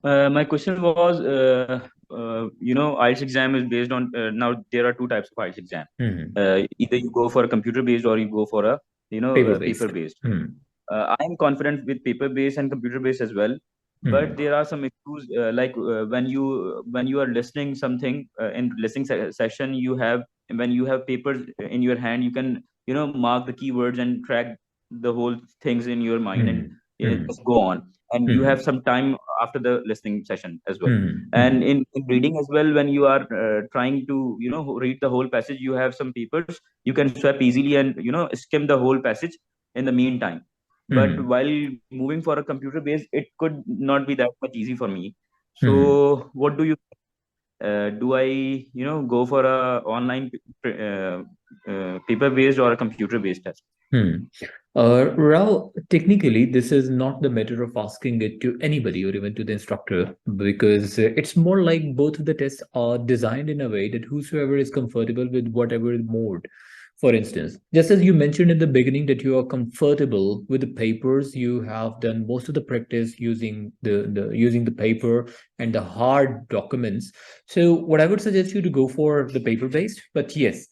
My question was, IELTS exam is based on, now there are two types of IELTS exam. Hmm. Either you go for a computer based or you go for Paper a paper based. based. Hmm. I am confident with paper based and computer based as well, but Hmm. there are some issues, like when you are listening something in listening session, when you have papers in your hand, you can mark the keywords and track the whole things in your mind, and Hmm. Hmm. just go on, and you have Hmm. some time after the listening session as well. Hmm. And Hmm. in reading as well, when you are trying to read the whole passage, you have some papers you can swap easily and skim the whole passage in the meantime. But Hmm. while moving for a computer based, it could not be that much easy for me. Hmm. So what do I go for a online paper based or a computer based test? Hmm. Rao, technically, this is not the matter of asking it to anybody or even to the instructor, because it's more like both of the tests are designed in a way that whosoever is comfortable with whatever mode. For instance, just as you mentioned in the beginning that you are comfortable with the papers, you have done most of the practice using the paper and the hard documents. So, what I would suggest you to go for the paper based, but yes.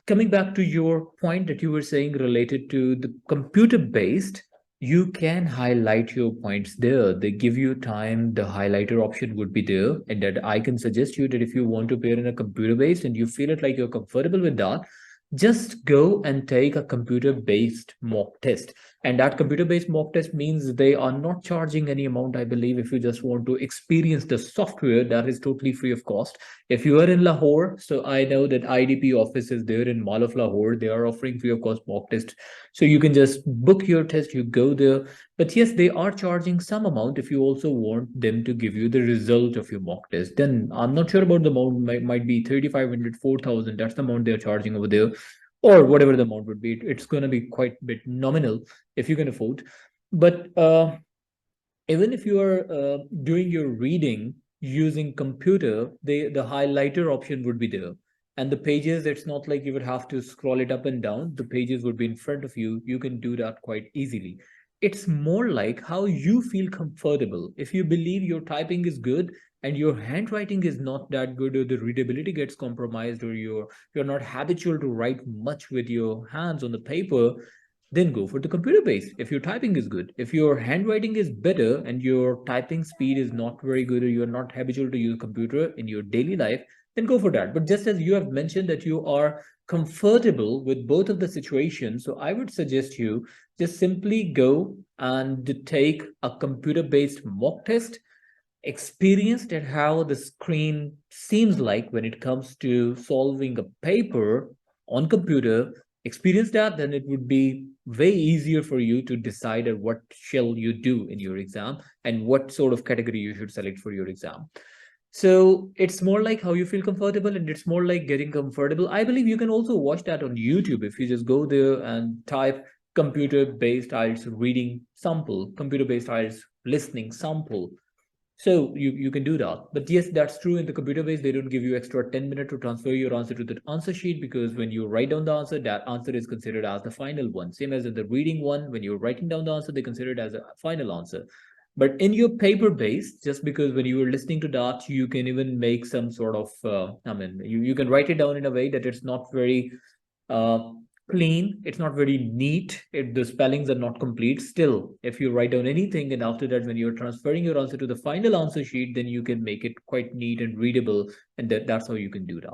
Coming back to your point that you were saying related to the computer based, you can highlight your points there. They give you time, the highlighter option would be there. And that I can suggest you that if you want to pair in a computer based and you feel it like you're comfortable with that, just go and take a computer based mock test. And that computer based mock test means they are not charging any amount, I believe. If you just want to experience the software, that is totally free of cost. If you are in Lahore, so I know that IDP office is there in Mall of Lahore. They are offering free of cost mock test. So you can just book your test, you go there. But yes, they are charging some amount if you also want them to give you the result of your mock test. Then I'm not sure about the amount, might be 3,500, 4,000. That's the amount they're charging over there. Or whatever the amount would be. It's going to be quite a bit nominal if you can afford. But even if you are doing your reading using computer, the highlighter option would be there, and the pages, it's not like you would have to scroll it up and down. The pages would be in front of you. You can do that quite easily. It's more like how you feel comfortable. If you believe your typing is good and your handwriting is not that good, or the readability gets compromised, or you're not habitual to write much with your hands on the paper, then go for the computer based. If your typing is good, if your handwriting is better and your typing speed is not very good, or you're not habitual to use computer in your daily life, then go for that. But just as you have mentioned that you are comfortable with both of the situations, so I would suggest you just simply go and take a computer based mock test, experienced at how the screen seems like when it comes to solving a paper on computer, experience that, then it would be way easier for you to decide at what shall you do in your exam and what sort of category you should select for your exam. So it's more like how you feel comfortable, and it's more like getting comfortable. I believe you can also watch that on YouTube if you just go there and type computer based IELTS reading sample, computer based IELTS listening sample. So you can do that. But yes, that's true. In the computer base, they don't give you extra 10 minutes to transfer your answer to the answer sheet, because when you write down the answer, that answer is considered as the final one. Same as in the reading one, when you're writing down the answer, they consider it as a final answer. But in your paper base, just because when you were listening to that, you can even make some sort of, you can write it down in a way that it's not very uh, clean, it's not very neat, the spellings are not complete. Still, if you write down anything and after that when you're transferring your answer to the final answer sheet, then you can make it quite neat and readable, and that's how you can do that.